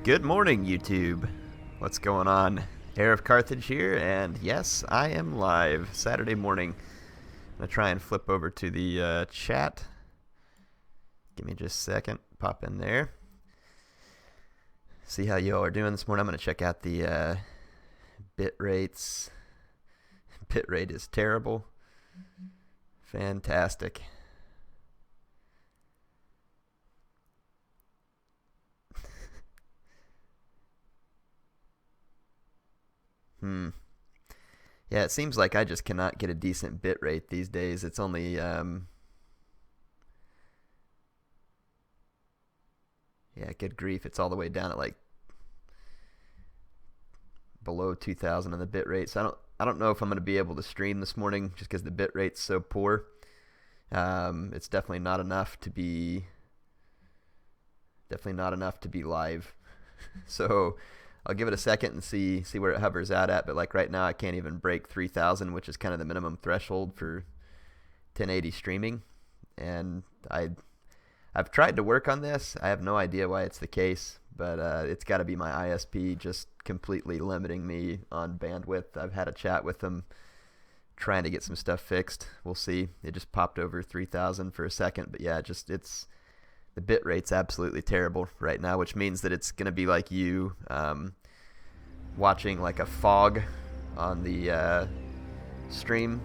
Good morning, YouTube. What's going on? HeirofCarthage here, and yes, I am live Saturday morning. I'm going to try and flip over to the chat. Give me just a second. Pop in there. See how you all are doing this morning. I'm going to check out the bit rates. Bit rate is terrible. Fantastic. Yeah, it seems like I just cannot get a decent bit rate these days. It's only, yeah, good grief. It's all the way down at like below 2,000 on the bit rate. So I don't know if I'm going to be able to stream this morning just because the bit rate's so poor. It's definitely not enough to be live. So I'll give it a second and see where it hovers out at. But like right now, I can't even break 3,000, which is kind of the minimum threshold for 1080 streaming. And I've tried to work on this. I have no idea why it's the case, but it's got to be my ISP just completely limiting me on bandwidth. I've had a chat with them trying to get some stuff fixed. We'll see. It just popped over 3,000 for a second, but yeah, the bit rate's absolutely terrible right now, which means that it's going to be like you watching like a fog on the stream.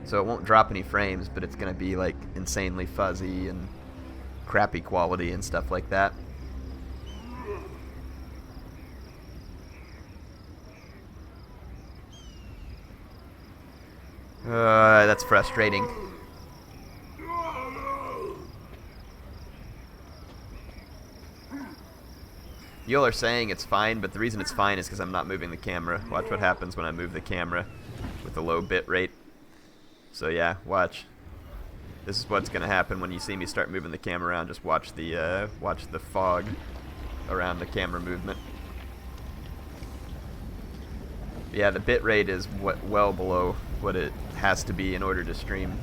So it won't drop any frames, but it's going to be like insanely fuzzy and crappy quality and stuff like that. That's frustrating. Y'all are saying it's fine, but the reason it's fine is because I'm not moving the camera. Watch what happens when I move the camera with a low bit rate. So yeah, watch. This is what's going to happen when you see me start moving the camera around. Just watch the fog around the camera movement. Yeah, the bit rate is well below what it has to be in order to stream.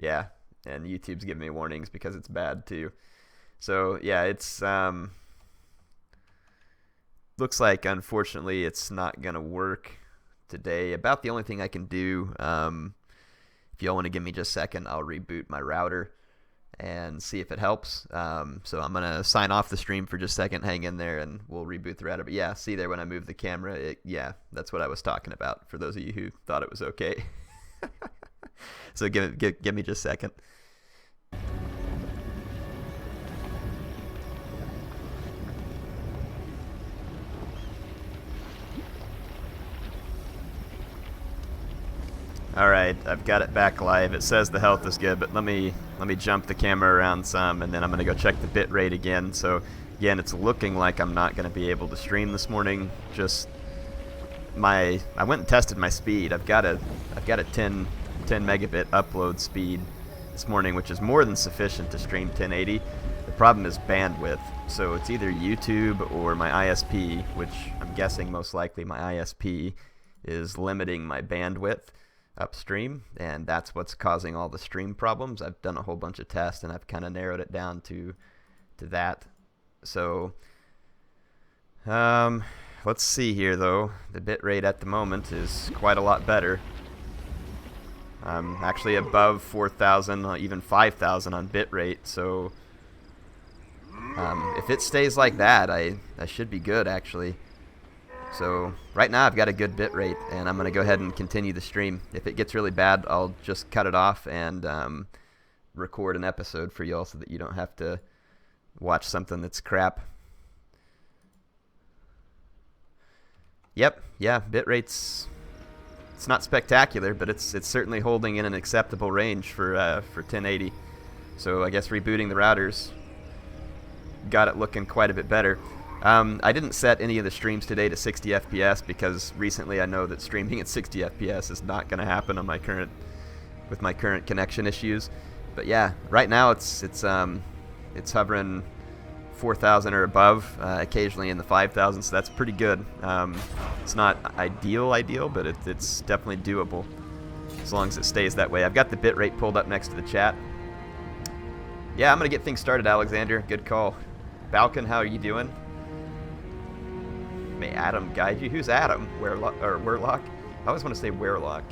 Yeah, and YouTube's giving me warnings because it's bad too. So yeah, it's looks like unfortunately it's not gonna work today. About the only thing I can do, if y'all want to give me just a second, I'll reboot my router and see if it helps. So I'm gonna sign off the stream for just a second. Hang in there, and we'll reboot the router. But yeah, see there when I move the camera, yeah, that's what I was talking about. For those of you who thought it was okay. So give me just a second. Alright, I've got it back live. It says the health is good, but let me jump the camera around some, and then I'm going to go check the bit rate again. So again, it's looking like I'm not going to be able to stream this morning. Just I went and tested my speed. I've got a 10 megabit upload speed this morning, which is more than sufficient to stream 1080. The problem is bandwidth. So it's either YouTube or my ISP, which I'm guessing most likely my ISP is limiting my bandwidth upstream, and that's what's causing all the stream problems. I've done a whole bunch of tests, and I've kind of narrowed it down to that. So let's see here though. The bit rate at the moment is quite a lot better. I'm actually above 4,000, even 5,000 on bit rate, so if it stays like that, I should be good actually. So right now I've got a good bit rate, and I'm going to go ahead and continue the stream. If it gets really bad, I'll just cut it off and record an episode for y'all so that you don't have to watch something that's crap. Yep, yeah, bit rate's, it's not spectacular, but it's certainly holding in an acceptable range for 1080. So I guess rebooting the routers got it looking quite a bit better. I didn't set any of the streams today to 60 FPS because recently I know that streaming at 60 FPS is not going to happen on with my current connection issues. But yeah, right now it's hovering 4,000 or above, occasionally in the 5,000, so that's pretty good. It's not ideal, but it's definitely doable as long as it stays that way. I've got the bit rate pulled up next to the chat. Yeah, I'm gonna get things started, Alexander. Good call. Balkan, how are you doing? May Adam guide you. Who's Adam? Werlock? I always want to say Werlock.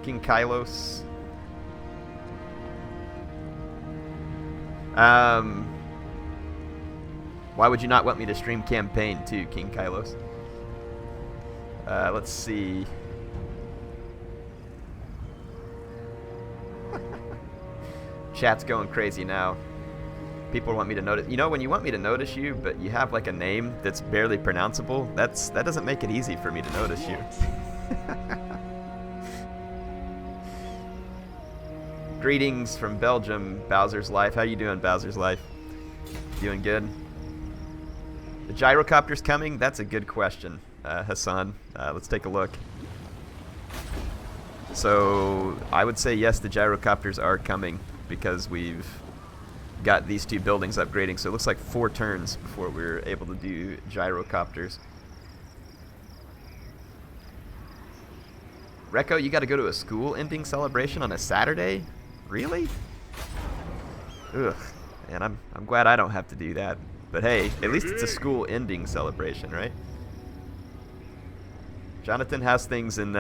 King Kylos. Why would you not want me to stream campaign too, King Kylos? Let's see. Chat's going crazy now. People want me to notice. You know, when you want me to notice you, but you have like a name that's barely pronounceable, that doesn't make it easy for me to notice you. Greetings from Belgium, Bowser's Life. How you doing, Bowser's Life? Doing good? The gyrocopter's coming? That's a good question, Hassan. Let's take a look. So, I would say yes, the gyrocopters are coming because we've got these two buildings upgrading. So it looks like 4 turns before we're able to do gyrocopters. Recco, you got to go to a school ending celebration on a Saturday? Really? Ugh. And I'm glad I don't have to do that. But hey, at least it's a school ending celebration, right? Jonathan, how's things in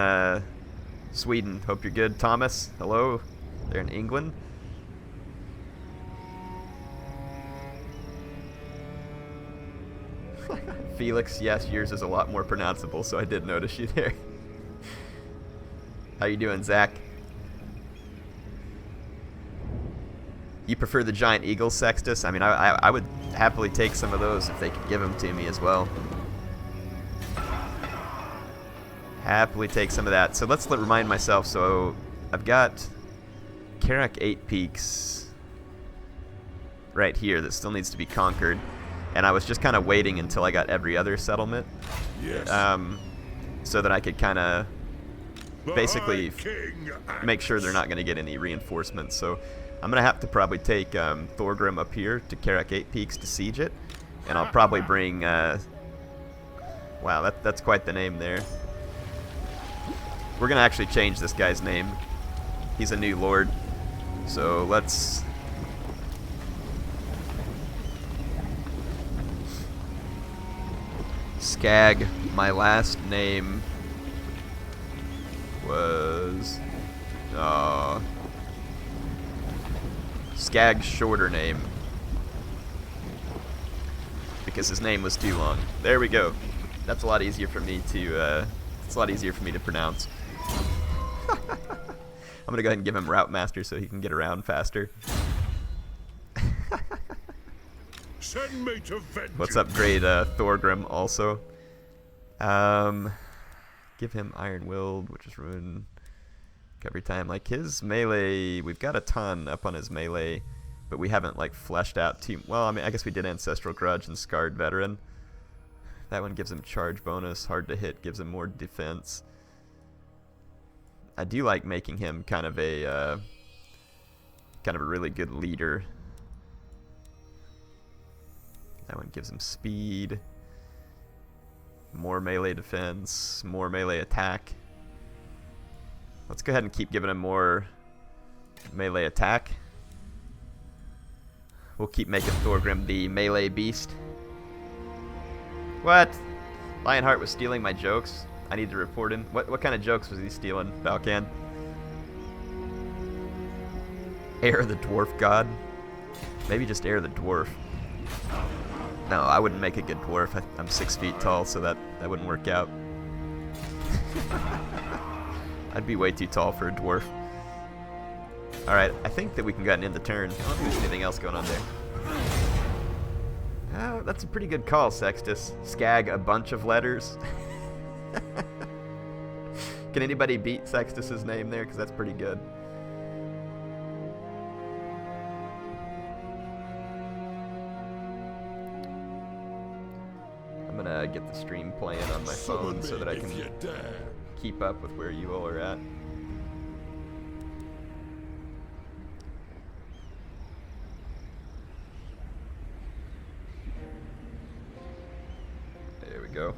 Sweden? Hope you're good. Thomas, hello. They're in England. Felix, yes, yours is a lot more pronounceable, so I did notice you there. How you doing, Zach? You prefer the giant eagle, Sextus? I mean, I would happily take some of those if they could give them to me as well. Happily take some of that. So let's remind myself. So I've got Karak 8 Peaks right here that still needs to be conquered. And I was just kind of waiting until I got every other settlement. Yes. So that I could kind of basically make sure they're not going to get any reinforcements. So I'm going to have to probably take Thorgrim up here to Karak 8 Peaks to siege it. And I'll probably bring... wow, that's quite the name there. We're going to actually change this guy's name. He's a new lord. So let's... Skag, my last name was... Skag's shorter name. Because his name was too long. There we go. That's a lot easier for me to, pronounce. I'm gonna go ahead and give him Route Master so he can get around faster. Send me to vengeance. Let's upgrade Thorgrim also. Give him Iron Willed, which is ruined every time. Like his melee, we've got a ton up on his melee, but we haven't like fleshed out too. Well, I mean, I guess we did Ancestral Grudge and Scarred Veteran. That one gives him charge bonus. Hard to hit gives him more defense. I do like making him kind of a really good leader. That one gives him speed, more melee defense, more melee attack. Let's go ahead and keep giving him more melee attack. We'll keep making Thorgrim the melee beast. What? Lionheart was stealing my jokes. I need to report him. What kind of jokes was he stealing, Balkan? Heir of the Dwarf God? Maybe just Heir of the Dwarf. No, I wouldn't make a good dwarf. I'm 6 feet tall, so that wouldn't work out. I'd be way too tall for a dwarf. Alright, I think that we can go ahead and end the turn. I don't think there's anything else going on there. That's a pretty good call, Sextus. Skag a bunch of letters. Can anybody beat Sextus's name there? Because that's pretty good. I'm gonna get the stream playing on my phone so that I can keep up with where you all are at. There we go.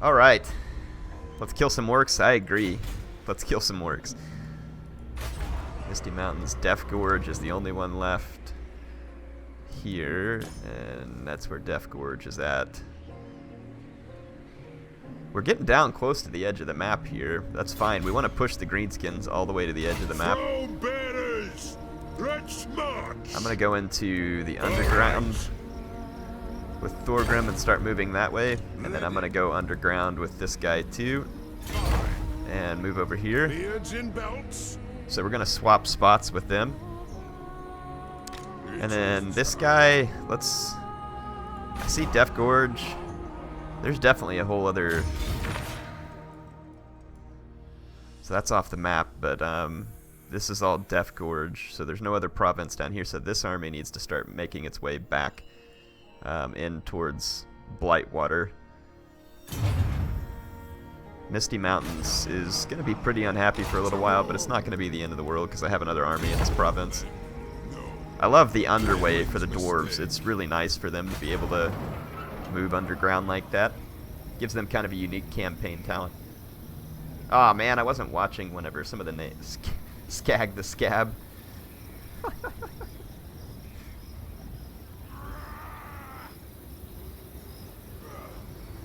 Alright. Let's kill some orcs. I agree. Let's kill some orcs. Misty Mountains. Death Gorge is the only one left here, and that's where Death Gorge is at. We're getting down close to the edge of the map here. That's fine. We want to push the Greenskins all the way to the edge of the map. Let's march. I'm going to go into the underground with Thorgrim and start moving that way. And then I'm going to go underground with this guy too. And move over here. So we're going to swap spots with them. And then this guy, I see Death Gorge. There's definitely a whole other... So that's off the map, but this is all Death Gorge, so there's no other province down here, so this army needs to start making its way back in towards Blightwater. Misty Mountains is going to be pretty unhappy for a little while, but it's not going to be the end of the world because I have another army in this province. I love the underway for the dwarves. It's really nice for them to be able to move underground like that. Gives them kind of a unique campaign talent. Aw, oh, man, I wasn't watching whenever some of the names... Skag the Scab.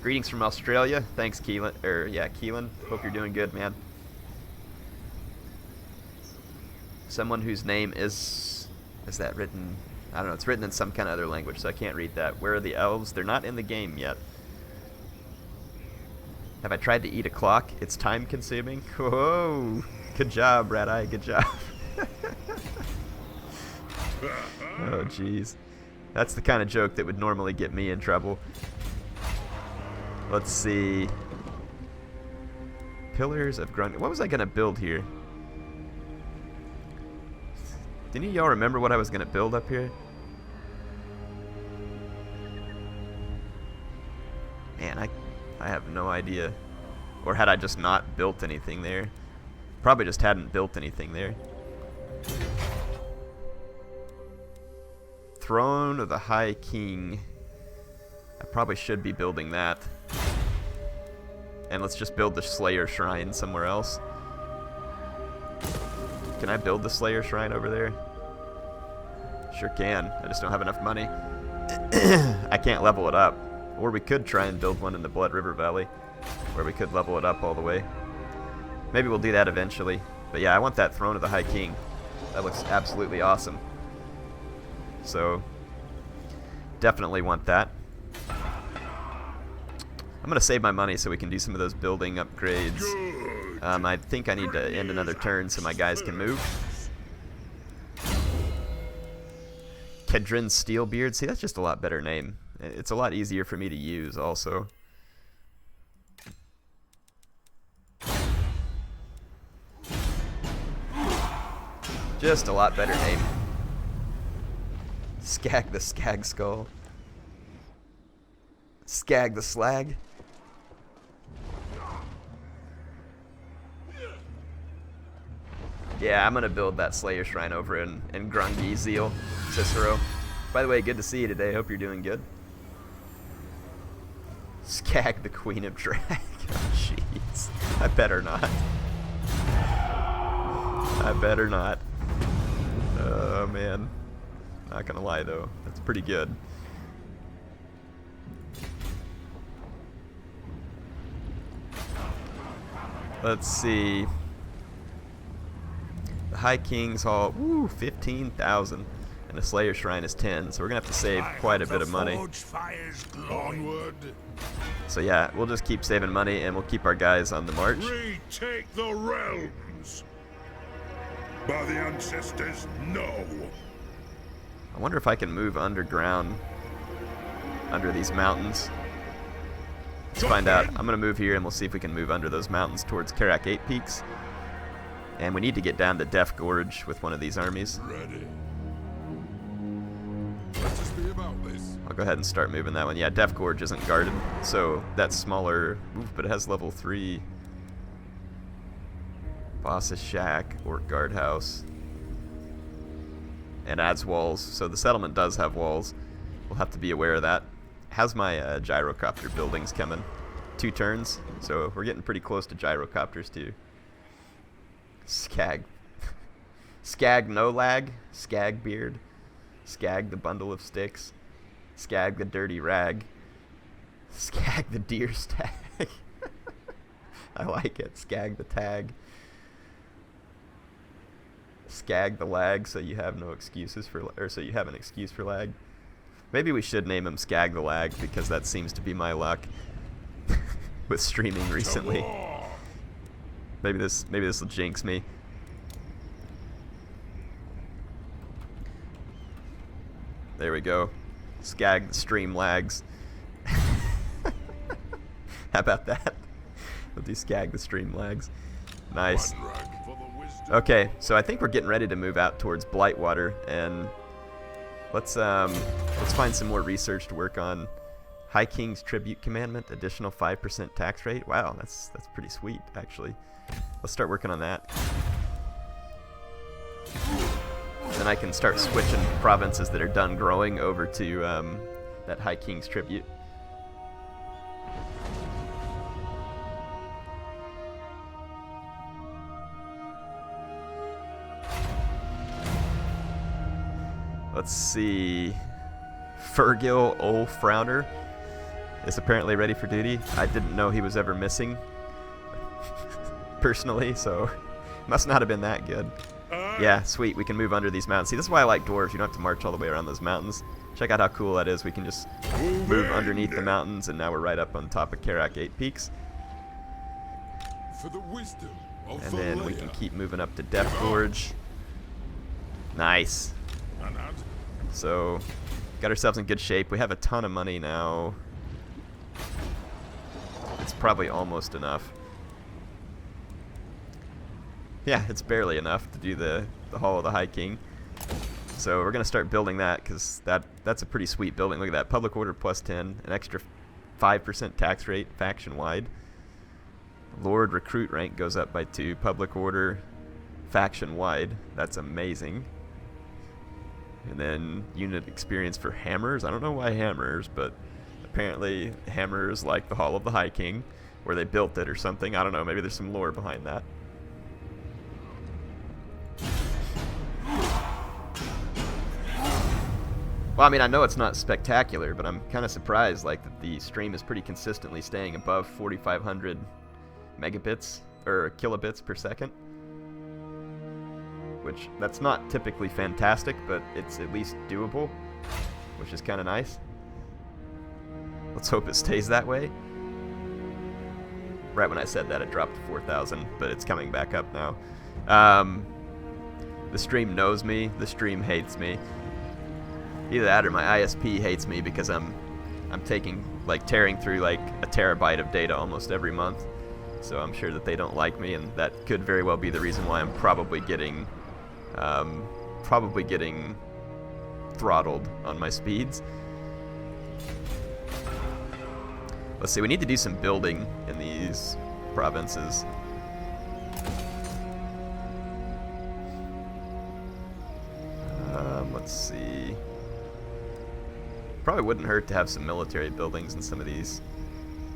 Greetings from Australia. Thanks, Keelan. Keelan. Hope you're doing good, man. Someone whose name is that written? I don't know. It's written in some kind of other language, so I can't read that. Where are the elves? They're not in the game yet. Have I tried to eat a clock? It's time consuming. Whoa. Good job, Red Eye. Good job. Oh, jeez. That's the kind of joke that would normally get me in trouble. Let's see. Pillars of Grung. What was I going to build here? Didn't y'all remember what I was going to build up here? Man, I have no idea. Or had I just not built anything there? Probably just hadn't built anything there. Throne of the High King. I probably should be building that. And let's just build the Slayer Shrine somewhere else. Can I build the Slayer Shrine over there? Sure can. I just don't have enough money. I can't level it up. Or we could try and build one in the Blood River Valley, where we could level it up all the way. Maybe we'll do that eventually. But yeah, I want that Throne of the High King. That looks absolutely awesome. So, definitely want that. I'm going to save my money so we can do some of those building upgrades. I think I need to end another turn so my guys can move. Kedrin Steelbeard. See, that's just a lot better name. It's a lot easier for me to use also. Just a lot better name. Skag the Skag Skull. Skag the Slag. Yeah, I'm gonna build that Slayer Shrine over in Grungy Zeal, Cicero. By the way, good to see you today. Hope you're doing good. Skag the Queen of Drag. Oh, jeez. I better not. I better not. Oh, man. Not gonna lie, though. That's pretty good. Let's see. The High King's Hall, woo, 15,000. And the Slayer Shrine is 10, so we're gonna have to save quite a bit of money. So yeah, we'll just keep saving money and we'll keep our guys on the march. Retake the realms. By the ancestors, no. I wonder if I can move underground under these mountains. Let's find out. I'm gonna move here and we'll see if we can move under those mountains towards Karak 8 Peaks. And we need to get down to Death Gorge with one of these armies. Ready. Let's just be about this. I'll go ahead and start moving that one. Yeah, Death Gorge isn't guarded, so that's smaller. Oof, but it has level 3. Boss's Shack, Orc Guardhouse. And adds walls, so the settlement does have walls. We'll have to be aware of that. How's my gyrocopter buildings coming? 2 turns, so we're getting pretty close to gyrocopters too. Skag. Skag no lag, Skag beard, Skag the bundle of sticks, Skag the dirty rag, Skag the deer stag. I like it. Skag the tag. Skag the lag, so you have no excuses for, or so you have an excuse for lag. Maybe we should name him Skag the lag, because that seems to be my luck with streaming recently. Maybe this will jinx me. There we go. Skag the stream lags. How about that? We'll do Skag the stream lags. Nice. Okay, so I think we're getting ready to move out towards Blightwater, and let's find some more research to work on. High King's Tribute Commandment, additional 5% tax rate. Wow, that's pretty sweet, actually. Let's start working on that. Then I can start switching provinces that are done growing over to that High King's Tribute. Let's see. Fergil Ol Frowner is apparently ready for duty. I didn't know he was ever missing, personally, so must not have been that good. Yeah, sweet. We can move under these mountains. See, this is why I like dwarves. You don't have to march all the way around those mountains. Check out how cool that is. We can just move underneath the mountains, and now we're right up on top of Karak 8 Peaks. For the wisdom of and then we can keep moving up to Death Gorge. Nice. So, got ourselves in good shape. We have a ton of money now. It's probably almost enough. Yeah, it's barely enough to do the Hall of the High King. So we're going to start building that, because that's a pretty sweet building. Look at that. Public order plus 10, an extra 5% tax rate faction-wide. Lord recruit rank goes up by 2. Public order faction-wide. That's amazing. And then unit experience for hammers. I don't know why hammers, but apparently hammers like the Hall of the High King, where they built it or something. I don't know. Maybe there's some lore behind that. Well, I mean, I know it's not spectacular, but I'm kind of surprised, like, that the stream is pretty consistently staying above 4,500 megabits or kilobits per second. Which, that's not typically fantastic, but it's at least doable, which is kind of nice. Let's hope it stays that way. Right when I said that, it dropped to 4,000, but it's coming back up now. The stream knows me. The stream hates me. Either that or my ISP hates me because I'm tearing through like a terabyte of data almost every month. So I'm sure that they don't like me, and that could very well be the reason why I'm probably getting throttled on my speeds. Let's see, we need to do some building in these provinces. Let's see. Probably wouldn't hurt to have some military buildings in some of these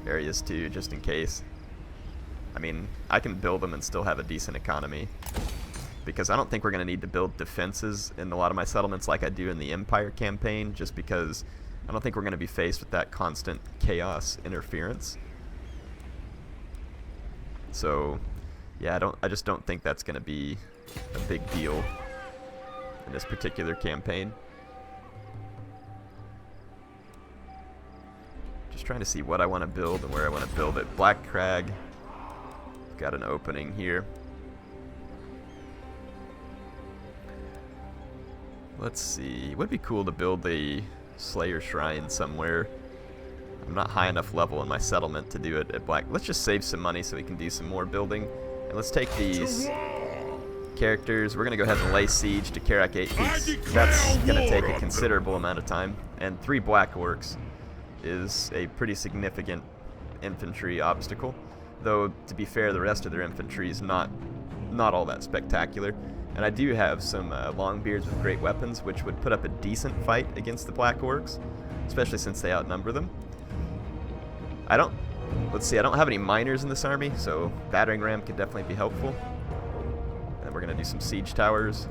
areas too, just in case. I mean, I can build them and still have a decent economy, because I don't think we're going to need to build defenses in a lot of my settlements like I do in the Empire campaign, just because I don't think we're going to be faced with that constant chaos interference. So, yeah, I just don't think that's going to be a big deal in this particular campaign. Just trying to see what I want to build and where I want to build it. Black Crag. Got an opening here. Let's see. It would be cool to build a Slayer Shrine somewhere. I'm not high enough level in my settlement to do it at Black. Let's just save some money so we can do some more building. And let's take these characters. We're going to go ahead and lay siege to Karak 8 Peaks. That's going to take a considerable amount of time. And 3 Black Orcs is a pretty significant infantry obstacle. Though, to be fair, the rest of their infantry is not all that spectacular. And I do have some Longbeards with great weapons, which would put up a decent fight against the Black Orcs, especially since they outnumber them. Let's see, I don't have any miners in this army, so battering ram could definitely be helpful. And we're going to do do some siege towers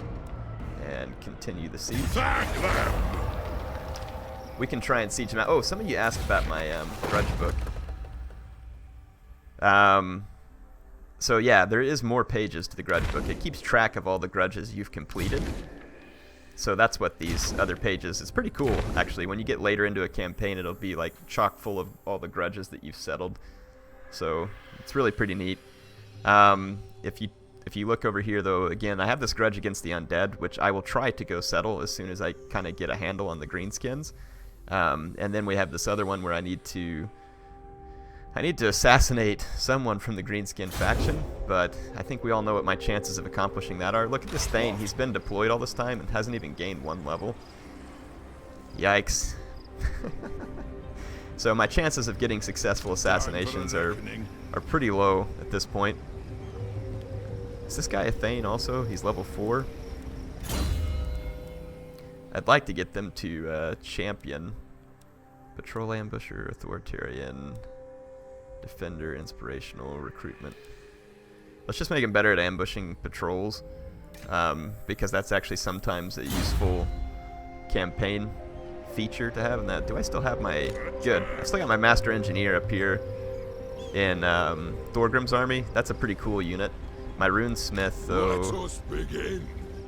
and continue the siege. We can try and siege them out. Oh, some of you asked about my grudge book. So yeah, there is more pages to the grudge book. It keeps track of all the grudges you've completed. So that's what these other pages, it's pretty cool actually. When you get later into a campaign, it'll be like chock full of all the grudges that you've settled. So it's really pretty neat. If you look over here though, again, I have this grudge against the undead, which I will try to go settle as soon as I kind of get a handle on the greenskins. And then we have this other one where I need to assassinate someone from the Greenskin faction, but I think we all know what my chances of accomplishing that are. Look at this Thane. He's been deployed all this time and hasn't even gained 1 level. Yikes. So my chances of getting successful assassinations are pretty low at this point. Is this guy a Thane also? He's level 4. I'd like to get them to champion. Patrol ambusher, authoritarian, defender, inspirational, recruitment. Let's just make him better at ambushing patrols, because that's actually sometimes a useful campaign feature to have. And that, do I still have my, good, I still got my master engineer up here in Thorgrim's army. That's a pretty cool unit. My runesmith though,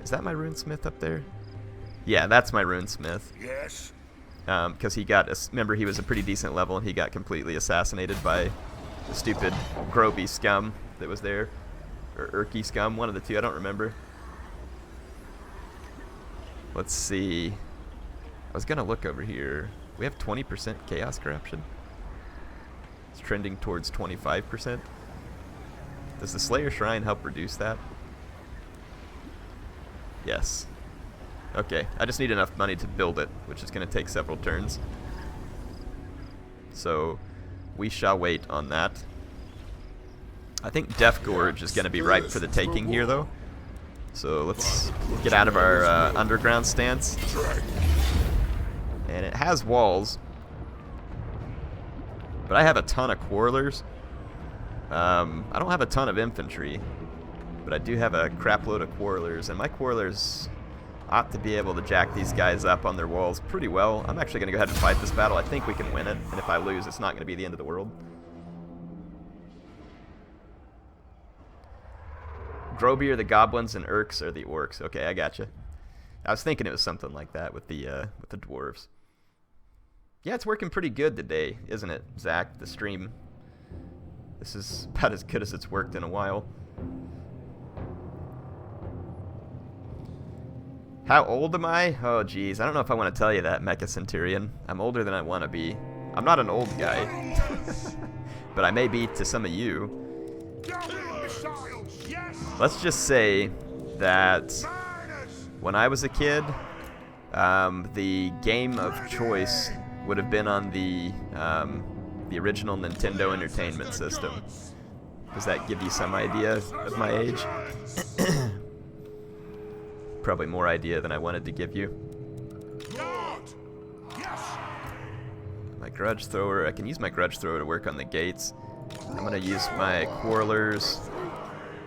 is that my runesmith up there? Yeah, that's my runesmith. Yes. Because he got, remember he was a pretty decent level and he got completely assassinated by the stupid Groby scum that was there. Or Urky scum, one of the two, I don't remember. Let's see. I was going to look over here. We have 20% chaos corruption. It's trending towards 25%. Does the Slayer Shrine help reduce that? Yes. Okay, I just need enough money to build it, which is going to take several turns. So, we shall wait on that. I think Death Gorge is going to be ripe for the taking here, though. So, let's get out of our underground stance. And it has walls. But I have a ton of quarrelers. I don't have a ton of infantry. But I do have a crap load of quarrelers. And my quarrelers ought to be able to jack these guys up on their walls pretty well. I'm actually going to go ahead and fight this battle. I think we can win it, and if I lose, it's not going to be the end of the world. Groby are the goblins and Urks are the orcs. Okay, I gotcha. I was thinking it was something like that with the dwarves. Yeah, it's working pretty good today, isn't it, Zach? The stream. This is about as good as it's worked in a while. How old am I? Oh, geez. I don't know if I want to tell you that, Mecha Centurion. I'm older than I want to be. I'm not an old guy. But I may be to some of you. Let's just say that when I was a kid, the game of choice would have been on the original Nintendo Entertainment System. Does that give you some idea of my age? Probably more idea than I wanted to give you. My grudge thrower, I can use my grudge thrower to work on the gates. I'm going to use my quarrelers.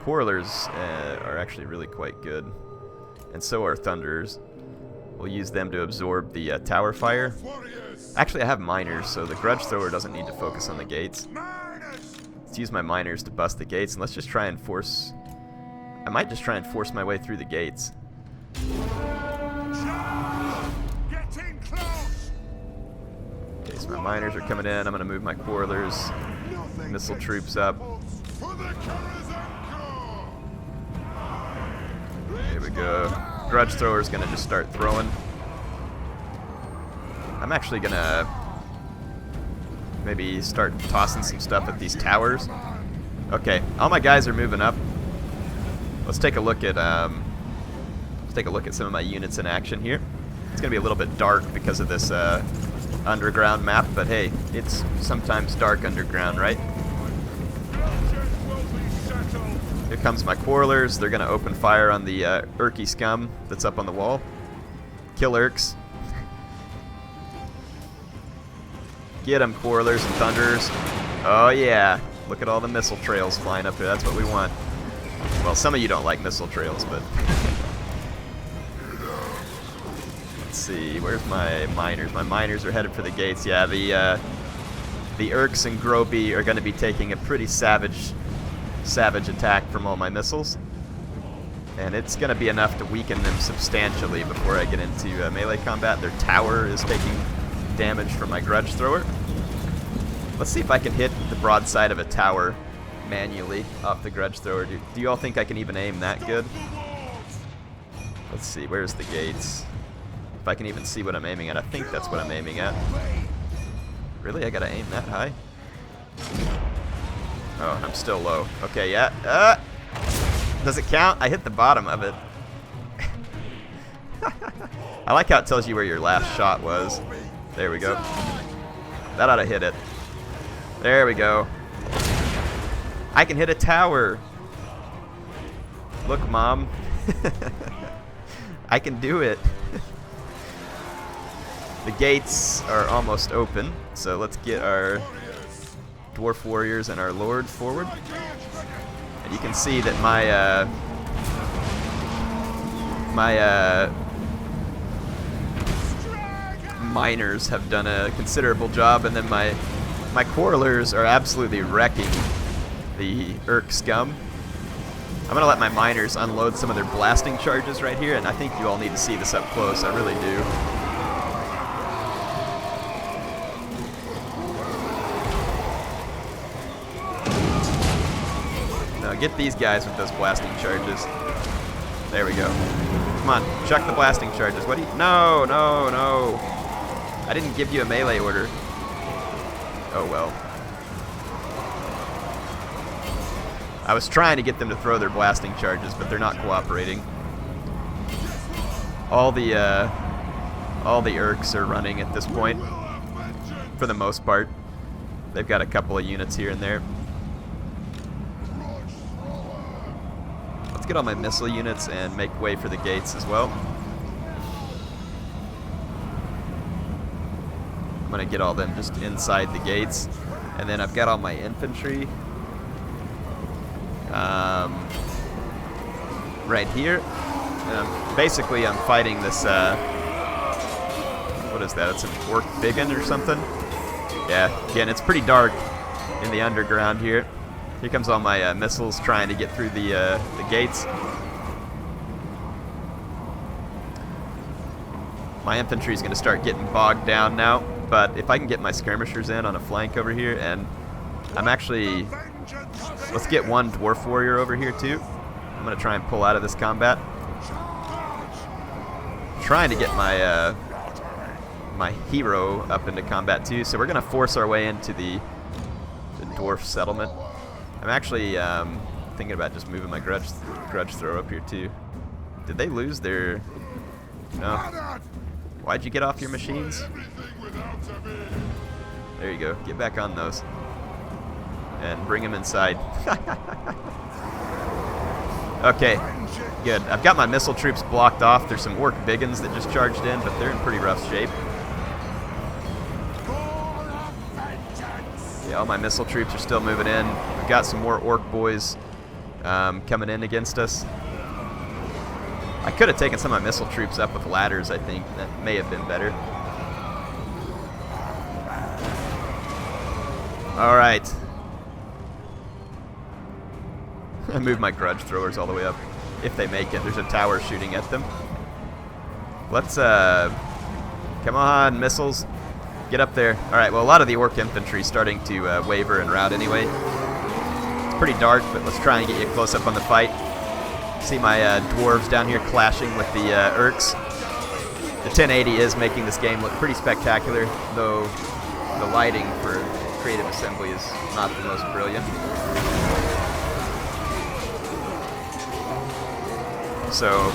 Quarrelers are actually really quite good. And so are thunders. We'll use them to absorb the tower fire. Actually, I have miners, so the grudge thrower doesn't need to focus on the gates. Let's use my miners to bust the gates, and let's just try and force... I might just try and force my way through the gates. Okay, so my miners are coming in. I'm going to move my quarrelers, missile troops up. Here we go. Grudge thrower's going to just start throwing. I'm actually going to maybe start tossing some stuff at these towers. Okay, all my guys are moving up. Let's take a look at some of my units in action here. It's going to be a little bit dark because of this underground map, but hey, it's sometimes dark underground, right? Here comes my quarrelers. They're going to open fire on the Urky scum that's up on the wall. Kill Urks. Get them, quarrelers and thunders. Oh yeah, look at all the missile trails flying up there. That's what we want. Well, some of you don't like missile trails, but... Let's see, where's my miners? My miners are headed for the gates. Yeah, the Urks and Groby are going to be taking a pretty savage attack from all my missiles. And it's going to be enough to weaken them substantially before I get into melee combat. Their tower is taking damage from my grudge thrower. Let's see if I can hit the broadside of a tower manually off the grudge thrower. Do you all think I can even aim that good? Let's see, where's the gates? If I can even see what I'm aiming at. I think that's what I'm aiming at. Really? I gotta aim that high? Oh, I'm still low. Okay, yeah. Does it count? I hit the bottom of it. I like how it tells you where your last shot was. There we go. That ought to hit it. There we go. I can hit a tower. Look, Mom. I can do it. The gates are almost open, so let's get our dwarf warriors and our lord forward. And you can see that my miners have done a considerable job, and then my quarrelers are absolutely wrecking the Urk scum. I'm gonna let my miners unload some of their blasting charges right here, and I think you all need to see this up close. I really do. Now get these guys with those blasting charges. There we go. Come on, chuck the blasting charges. What do you? No, no, no. I didn't give you a melee order. Oh well. I was trying to get them to throw their blasting charges, but they're not cooperating. All the Urks are running at this point, for the most part. They've got a couple of units here and there. Let's get all my missile units and make way for the gates as well. I'm gonna get all them just inside the gates, and then I've got all my infantry right here. And basically, I'm fighting this. What is that? It's an orc biggin or something. Yeah. Again, it's pretty dark in the underground here. Here comes all my missiles trying to get through the gates. My infantry is going to start getting bogged down now. But if I can get my skirmishers in on a flank over here, and I'm actually... Let's get one dwarf warrior over here too. I'm going to try and pull out of this combat. Trying to get my my hero up into combat too. So we're going to force our way into the dwarf settlement. I'm actually thinking about just moving my grudge thrower up here too. Did they lose their... No. Why'd you get off your machines? There you go. Get back on those. And bring them inside. Okay, good. I've got my missile troops blocked off. There's some orc biggins that just charged in, but they're in pretty rough shape. Yeah, all my missile troops are still moving in. We've got some more orc boys coming in against us. I could have taken some of my missile troops up with ladders, I think. That may have been better. Alright. I moved my grudge throwers all the way up. If they make it, there's a tower shooting at them. Let's, come on, missiles. Get up there. Alright, well, a lot of the orc infantry is starting to waver and rout anyway. It's pretty dark, but let's try and get you close up on the fight. See my dwarves down here clashing with the Urks. The 1080 is making this game look pretty spectacular, though the lighting for creative assembly is not the most brilliant. So,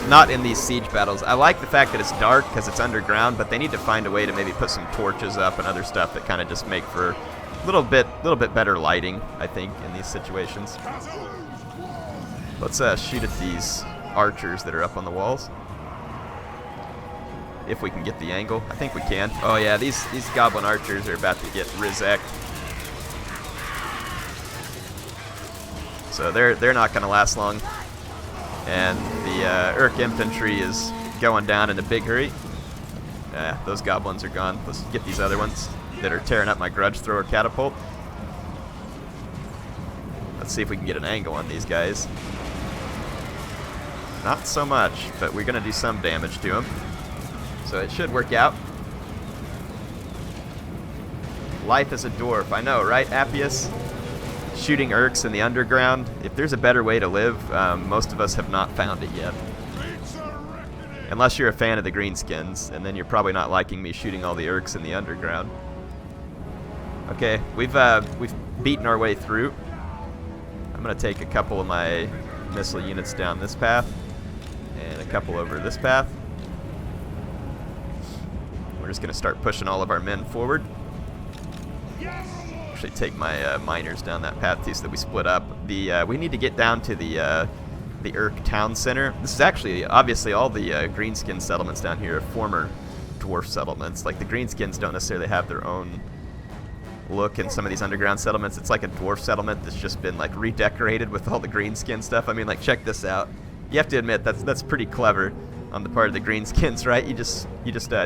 not in these siege battles. I like the fact that it's dark because it's underground, but they need to find a way to maybe put some torches up and other stuff that kind of just make for a little bit better lighting, I think, in these situations. Let's shoot at these archers that are up on the walls. If we can get the angle. I think we can. Oh yeah, these goblin archers are about to get rizeked. So they're not going to last long. And the Urk infantry is going down in a big hurry. Those goblins are gone. Let's get these other ones that are tearing up my grudge thrower catapult. Let's see if we can get an angle on these guys. Not so much, but we're going to do some damage to them. So it should work out. Life as a dwarf. I know, right, Appius? Shooting Urks in the underground. If there's a better way to live, most of us have not found it yet. Unless you're a fan of the Greenskins, and then you're probably not liking me shooting all the Urks in the underground. Okay, we've beaten our way through. I'm going to take a couple of my missile units down this path, and a couple over this path. We're just going to start pushing all of our men forward. Actually take my miners down that path too so that we split up. We need to get down to the Urk town center. This is actually, obviously, all the Greenskin settlements down here are former dwarf settlements. Like, the Greenskins don't necessarily have their own look in some of these underground settlements. It's like a dwarf settlement that's just been, like, redecorated with all the Greenskin stuff. I mean, like, check this out. You have to admit, that's pretty clever on the part of the Greenskins, right? You just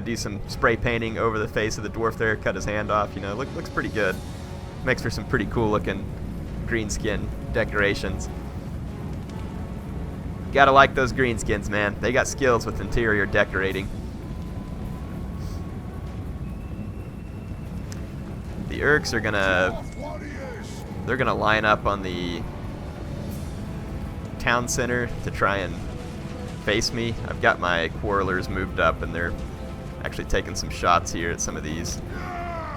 do some spray painting over the face of the dwarf there, cut his hand off, you know, looks pretty good. Makes for some pretty cool looking greenskin decorations. Gotta like those Greenskins, man. They got skills with interior decorating. The Urks are they're gonna line up on the town center to try and face me. I've got my quarrelers moved up, and they're actually taking some shots here at some of these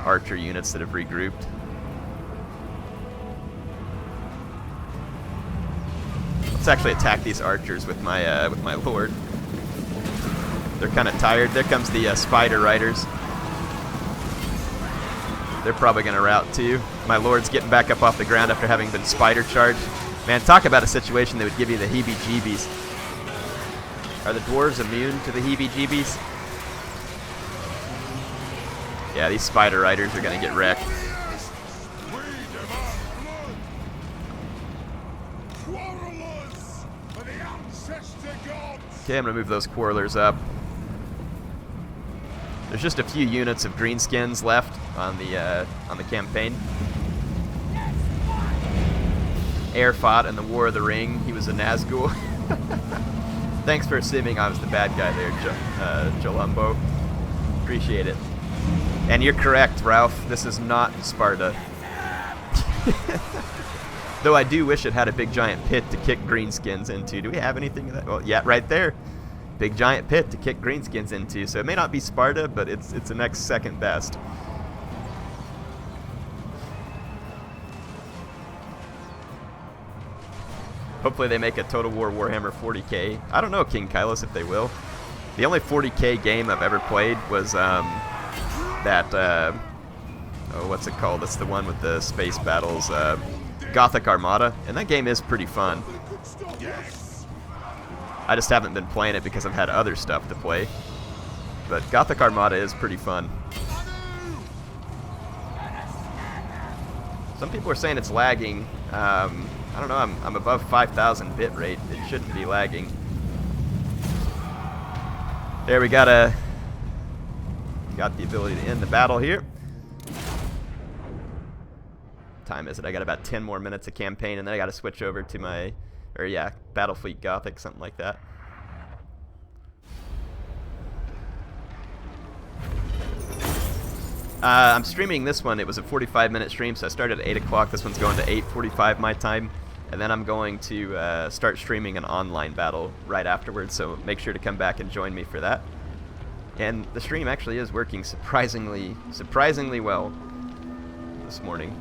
archer units that have regrouped. Let's actually attack these archers with my lord. They're kind of tired. There comes the spider riders. They're probably going to rout too. My lord's getting back up off the ground after having been spider charged. Man, talk about a situation that would give you the heebie-jeebies. Are the dwarves immune to the heebie-jeebies? Yeah, these spider riders are going to get wrecked. Okay, I'm going to move those quarrelers up. There's just a few units of Greenskins left on the campaign. Air fought in the War of the Ring. He was a Nazgul. Thanks for assuming I was the bad guy there, Jolumbo. Appreciate it. And you're correct, Ralph. This is not Sparta. Though I do wish it had a big giant pit to kick Greenskins into. Do we have anything of that? Well, yeah, right there. Big giant pit to kick Greenskins into. So it may not be Sparta, but it's the next second best. Hopefully they make a Total War Warhammer 40k. I don't know, King Kylos, if they will. The only 40k game I've ever played was what's it called? It's the one with the space battles. Gothic Armada, and that game is pretty fun. I just haven't been playing it because I've had other stuff to play. But Gothic Armada is pretty fun. Some people are saying it's lagging. I don't know, I'm above 5,000 bit rate. It shouldn't be lagging. There, we got the ability to end the battle here. Time is it? I got about 10 more minutes of campaign, and then I got to switch over to my, Battlefleet Gothic, something like that. I'm streaming this one. It was a 45-minute stream, so I started at 8 o'clock. This one's going to 8:45 my time, and then I'm going to start streaming an online battle right afterwards, so make sure to come back and join me for that. And the stream actually is working surprisingly well this morning.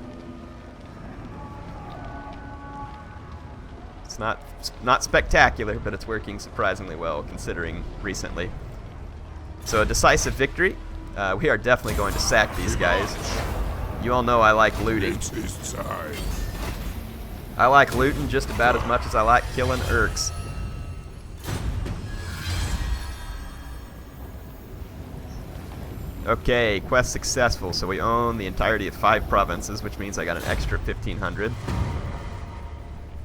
It's not spectacular, but it's working surprisingly well considering recently. So a decisive victory. We are definitely going to sack these guys. You all know I like looting. It is time. I like looting just about as much as I like killing Urks. Okay, quest successful. So we own the entirety of 5 provinces, which means I got an extra 1,500.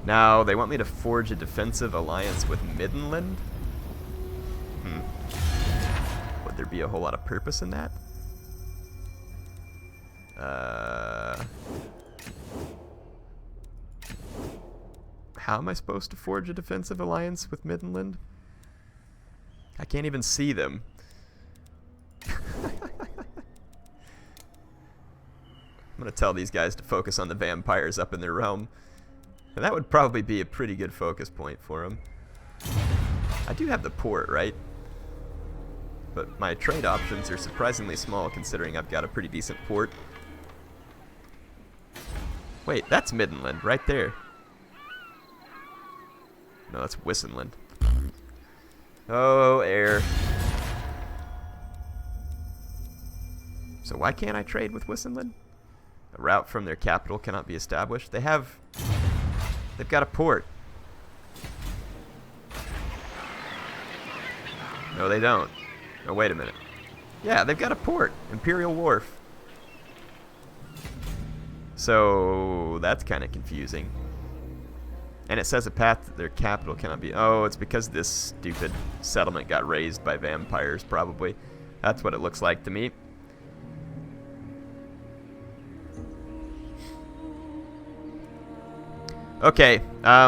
Now, they want me to forge a defensive alliance with Middenland? Would there be a whole lot of purpose in that? How am I supposed to forge a defensive alliance with Middenland? I can't even see them. I'm going to tell these guys to focus on the vampires up in their realm. And that would probably be a pretty good focus point for them. I do have the port, right? But my trade options are surprisingly small considering I've got a pretty decent port. Wait, that's Middenland, right there. No, that's Wissenland. Oh, air. So why can't I trade with Wissenland? A route from their capital cannot be established. They've got a port. No, they don't. Oh, wait a minute. Yeah, they've got a port. Imperial Wharf. So that's kind of confusing. And it says a path to their capital cannot be... Oh, it's because this stupid settlement got raised by vampires, probably. That's what it looks like to me. Okay,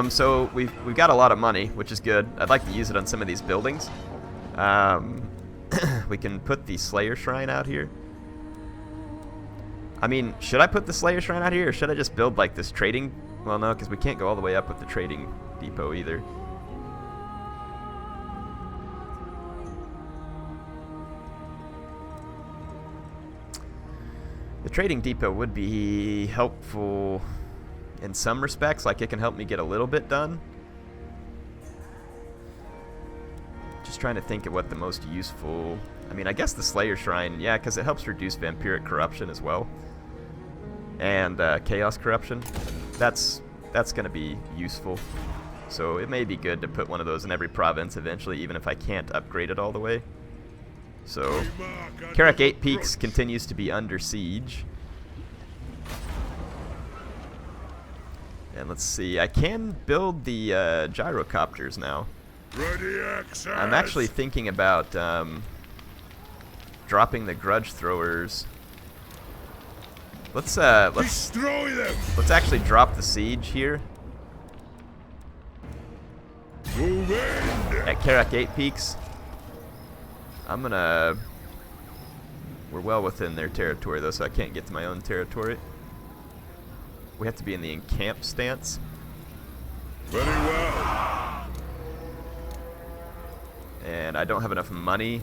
so we've got a lot of money, which is good. I'd like to use it on some of these buildings. We can put the Slayer Shrine out here. I mean, should I put the Slayer Shrine out here, or should I just build like this trading... Well, no, because we can't go all the way up with the trading depot either. The trading depot would be helpful in some respects, like it can help me get a little bit done. Just trying to think of what the most useful... I mean, I guess the Slayer Shrine, yeah, because it helps reduce vampiric corruption as well. And chaos corruption. That's going to be useful. So it may be good to put one of those in every province eventually, even if I can't upgrade it all the way. So, Carrick 8 Peaks continues to be under siege. And let's see, I can build the gyrocopters now. I'm actually thinking about dropping the grudge throwers. Let's destroy them. Let's actually drop the siege here. Move in. At Carrick 8 Peaks. We're well within their territory though, so I can't get to my own territory. We have to be in the encamp stance. Very well. And I don't have enough money,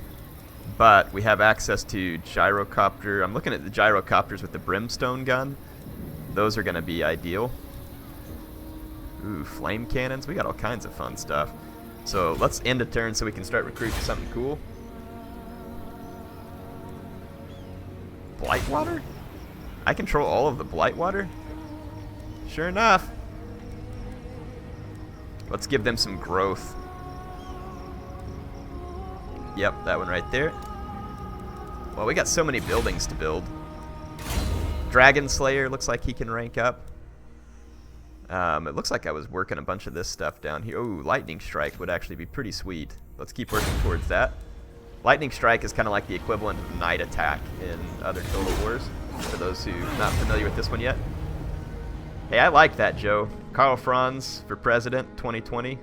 but we have access to gyrocopter. I'm looking at the gyrocopters with the brimstone gun. Those are going to be ideal. Ooh, flame cannons. We got all kinds of fun stuff. So let's end a turn so we can start recruiting something cool. Blightwater? I control all of the Blightwater? Sure enough. Let's give them some growth. Yep, that one right there. Well, we got so many buildings to build. Dragon Slayer looks like he can rank up. It looks like I was working a bunch of this stuff down here. Ooh, Lightning Strike would actually be pretty sweet. Let's keep working towards that. Lightning Strike is kind of like the equivalent of Night Attack in other Total Wars, for those who are not familiar with this one yet. Hey, I like that, Joe. Karl Franz for President 2020.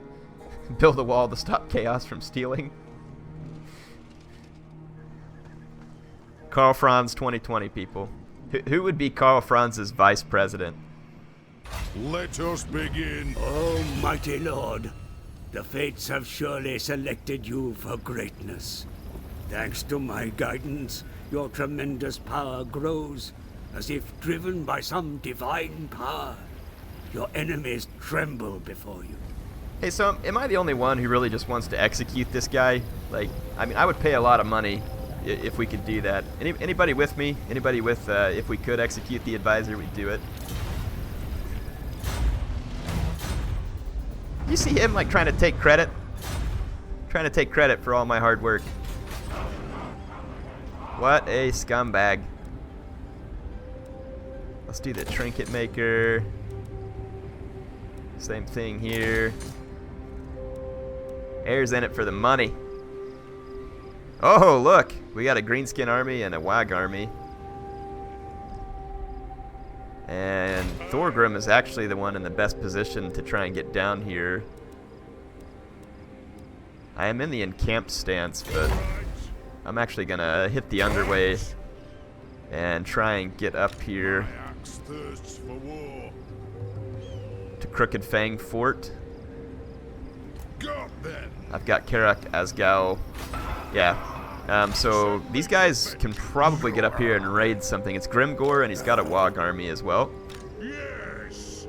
Build a wall to stop chaos from stealing. Karl Franz 2020, people. Who would be Karl Franz's vice president? Let us begin. Oh, mighty lord, the fates have surely selected you for greatness. Thanks to my guidance, your tremendous power grows, as if driven by some divine power. Your enemies tremble before you. Hey, so am I the only one who really just wants to execute this guy? Like, I mean, I would pay a lot of money if we could do that. Anybody with me? Anybody with, if we could execute the advisor, we'd do it. You see him, like, trying to take credit? Trying to take credit for all my hard work. What a scumbag. Let's do the trinket maker. Same thing here. Heir's in it for the money. Oh, look! We got a Greenskin army and a Wag army. And Thorgrim is actually the one in the best position to try and get down here. I am in the encamped stance, but I'm actually gonna hit the underway and try and get up here to Crooked Fang Fort. I've got Karak Asgal. Yeah. So these guys can probably get up here and raid something. It's Grimgor, and he's got a Wog army as well. Yes.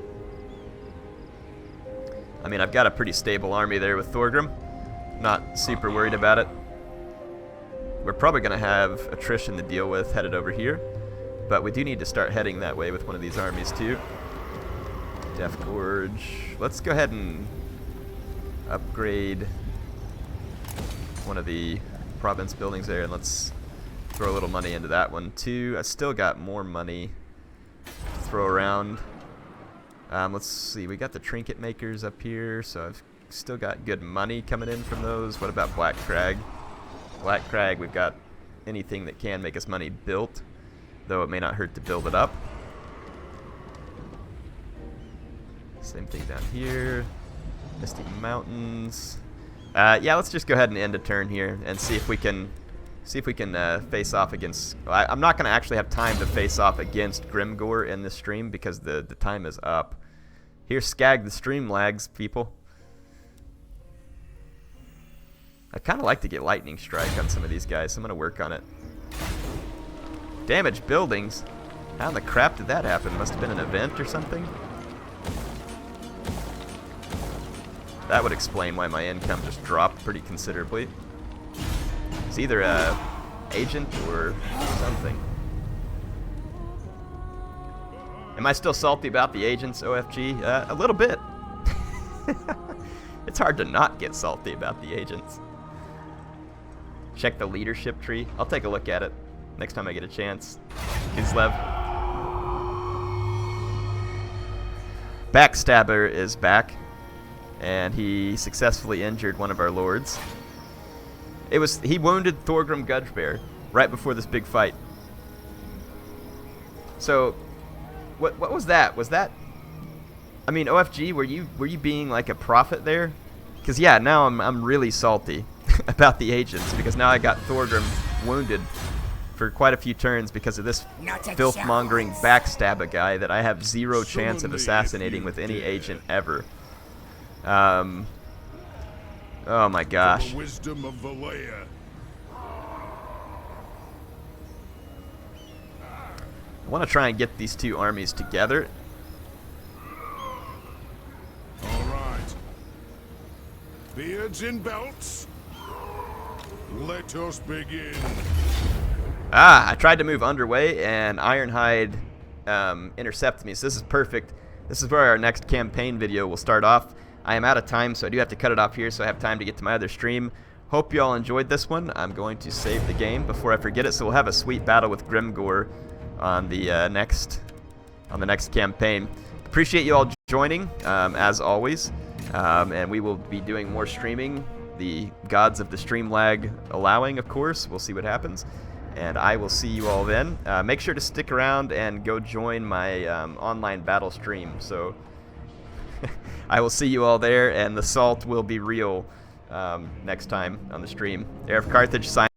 I mean, I've got a pretty stable army there with Thorgrim. Not super worried about it. We're probably going to have attrition to deal with headed over here, but we do need to start heading that way with one of these armies too. Death Gorge. Let's go ahead and upgrade one of the province buildings there, and let's throw a little money into that one too. I still got more money to throw around. Let's see, we got the trinket makers up here, so I've still got good money coming in from those. What about Black Crag? Black Crag, we've got anything that can make us money built, though it may not hurt to build it up. Same thing down here. Misty Mountains. Yeah, let's just go ahead and end a turn here and see if we can face off against. I'm not going to actually have time to face off against Grimgor in this stream because the time is up. Here, Skag the stream lags, people. I kind of like to get lightning strike on some of these guys, so I'm going to work on it. Damage buildings? How in the crap did that happen? Must have been an event or something? That would explain why my income just dropped pretty considerably. It's either a agent or something. Am I still salty about the agents, OFG? A little bit. It's hard to not get salty about the agents. Check the leadership tree. I'll take a look at it next time I get a chance. Kislev. Backstabber is back, and he successfully injured one of our lords. He wounded Thorgrim Gudgebear right before this big fight. So, what was that? Was that? I mean, OFG, were you being like a prophet there? Because yeah, now I'm really salty about the agents, because now I got Thorgrim wounded for quite a few turns because of this filth-mongering backstabber guy that I have zero chance of assassinating with any agent ever. Oh my gosh. Wisdom of Valea. I want to try and get these two armies together. All right. Beards in belts. Let us begin. I tried to move underway, and Ironhide intercepted me, so this is perfect. This is where our next campaign video will start off. I am out of time, so I do have to cut it off here so I have time to get to my other stream. Hope you all enjoyed this one. I'm going to save the game before I forget it, so we'll have a sweet battle with Grimgor on the next campaign. Appreciate you all joining, as always, and we will be doing more streaming, the gods of the stream lag allowing, of course. We'll see what happens, and I will see you all then. Make sure to stick around and go join my online battle stream. So I will see you all there, and the salt will be real next time on the stream. HeirofCarthage signing.